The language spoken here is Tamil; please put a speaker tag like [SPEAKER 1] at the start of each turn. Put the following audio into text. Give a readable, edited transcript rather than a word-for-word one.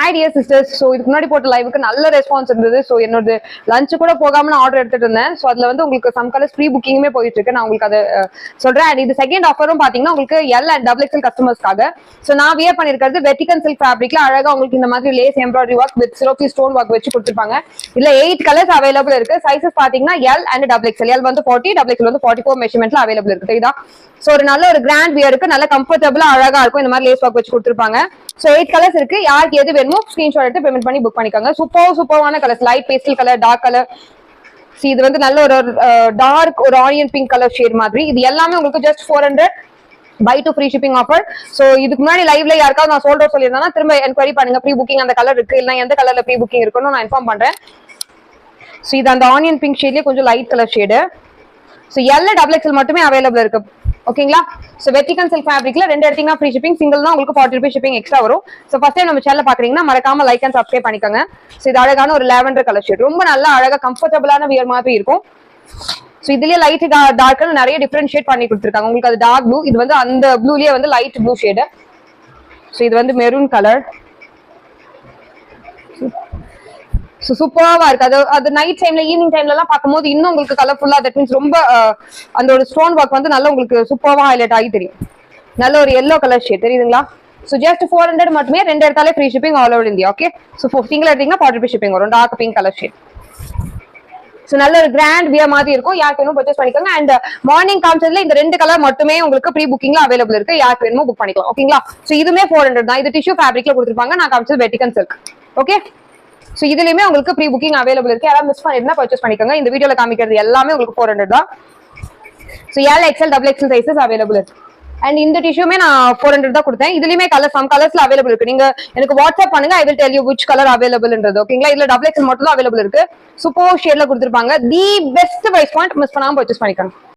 [SPEAKER 1] Hi dear sisters. So இதுக்கு முன்னாடி போட்ட லைவுக்கு நல்ல ரெஸ்பான்ஸ் இருந்தது. ஸோ என்னோட லஞ்ச் கூட போகாம நான் ஆர்டர் எடுத்துட்டு இருந்தேன். ஸோ அதுல வந்து உங்களுக்கு சம் கலர்ஸ் ப்ரீ புக்கிங்குமே போயிட்டு இருக்கு. நான் உங்களுக்கு அதை சொல்றேன். அண்ட் இது செகண்ட் ஆஃபரும் பாத்தீங்கன்னா உங்களுக்கு எல் அண்ட் டபுள் எக்ஸ்எல் கஸ்டமர்ஸ்க்காக. ஸோ நான் வியர் பண்ணிருக்கிறது வெட்டிகன் சில்க் ஃபேப்ரிக்ல அழகா உங்களுக்கு இந்த மாதிரி லேஸ் எம்ப்ராய்டரி ஒர்க் வித் சிரோக்கி ஸ்டோன் ஒர்க் வச்சு கொடுத்துருப்பாங்க. இதுல 8 கலர்ஸ் அவைலபிள் இருக்கு. சைசஸ் பாத்தீங்கன்னா L and double XL. L வந்து 40, டபுள் எக்ஸ்எல் வந்து 44 மெஷர்மெண்ட்ல அவைலபிள் இருக்கு. இதுதான் சோ ஒரு நல்ல ஒரு கிராண்ட் வியருக்கு நல்ல கம்ஃபர்டபுளா அழகா இருக்கும். இந்த மாதிரி லேஸ் ஒர்க் வச்சு கொடுத்துருப்பாங்க. சோ 8 கலர்ஸ் இருக்கு. யாருக்கு எது வேணுமோ ஸ்கிரீன்ஷாட் எடுத்து பேமெண்ட் பண்ணி புக் பண்ணிக்கோங்க. சூப்பரான colours, light pastel colour, dark colour. இது வந்து நல்ல ஒரு டார்க் ஒரு ஆனியன் பிங்க் கலர் ஷேட் மாதிரி. இது எல்லாமே உங்களுக்கு just 400 buy two free shipping offer. So இதுக்கு முன்னாடி லைவ்ல யாருக்காவது நான் சொல்லியிருந்தேன்னா திரும்ப என்கொயரி பண்ணுங்க. ப்ரீ புக்கிங் அந்த கலர் இருக்கு இல்ல எந்த கலர்ல ப்ரீ புக்கிங் இருக்குன்னு நான் இன்ஃபார்ம் பண்றேன். சோ இது அந்த ஆனியன் பிங்க் ஷேட்லயே கொஞ்சம் light colour shade. So L double XL மட்டுமே அவைலபிள் இருக்கு. ஓகேங்களா? சோ வெட்டிகன் சில்க் ஃபேப்ரிக்ல 2 எடுத்தீங்கன்னா ஃப்ரீ ஷிப்பிங், சிங்கிள் தான் உங்களுக்கு 40 ரூபாய் ஷிப்பிங் எக்ஸ்ட்ரா வரும். சோ ஃபர்ஸ்ட் டைம் நம்ம சேனல் பாக்குறீங்கன்னா மறக்காம லைக் அண்ட் சப்ஸ்கிரைப் பண்ணிக்கோங்க. சோ இது அழகான ஒரு லாவெண்டர் கலர் ஷேட், ரொம்ப நல்லா அழகா கம்ஃபர்டபுளான வியர் மாதிரி இருக்கும். சோ இதுலயே லைட் டார்க் நிறைய டிஃபரன்ஷியேட் பண்ணி கொடுத்துருக்காங்க. உங்களுக்கு அது டார்க் ப்ளூ, இது வந்து அந்த ப்ளூலயே வந்து லைட் ப்ளூ ஷேடு. சோ இது வந்து மெரூன் கலர். சூப்பராவா இருக்கு. அது நைட் டைம்ல ஈவினிங் டைம்ல எல்லாம் பார்க்கும்போது இன்னும் உங்களுக்கு கலர்ஃபுல்லா, தட் மீன்ஸ் ரொம்ப அந்த ஒரு ஸ்டோன் ஒர்க் வந்து நல்லா உங்களுக்கு சூப்பராவா ஹைலைட் ஆகி தெரியும். நல்ல ஒரு எல்லோ கலர் ஷேட் தெரியுதுங்களா? சோ ஜஸ்ட் 400 மட்டுமே, 2 எடுத்தாலே free shipping all over India. Okay, so single எடுத்தீங்கன்னா 40 ரூபாய் ஷிப்பிங் வரும். Dark pink colour shade. So நல்ல ஒரு கிராண்ட் வியர் மாதிரி இருக்கும். யாருக்கு வேணும் பர்ச்சேஸ் பண்ணிக்கோங்க. அண்ட் மார்னிங் காமிச்சதுல இந்த 2 கலர் மட்டுமே உங்களுக்கு ப்ரீ புக்கிங்ல அவைலபிள் இருக்கு. யாருக்கு வேணுமோ புக் பண்ணிக்கலாம். ஓகேங்களா? சோ இதுமே 400 தான். இது டிஷ்யூ ஃபேப்ரிக்ல கொடுத்துருப்பாங்க. நான் காமிச்சது வெட்டிகன் சில்க். ஓகே, சோ இதுலயுமே உங்களுக்கு ப்ரீ புக்கிங் அவைலபிள் இருக்கு. யாராவது மிஸ் பண்ணிருந்தா பர்ச்சேஸ் பண்ணிக்கோங்க. இந்த வீடியோல காமிக்கிறது எல்லாமே உங்களுக்கு 400 தான். So L XL double XL sizes available இருக்கு. அண்ட் இந்த டிஷ்யூமே நான் 400 தான் கொடுத்தேன். இதுலயுமே கலர் சம் கலர்ஸ்ல அவைலபிள் இருக்கு. நீங்க எனக்கு வாட்ஸ்அப் பண்ணுங்க. I will tell you which colour அவைலபிள்ன்றது. ஓகேங்களா? இதுல டபுள் எக்ஸ்எல் மட்டும் தான் அவைலபிள் இருக்கு. சூப்பர் ஷேட்ல கொடுத்துருப்பாங்க. The best price point, miss பண்ணாம பர்ச்சேஸ் பண்ணிக்கோங்க.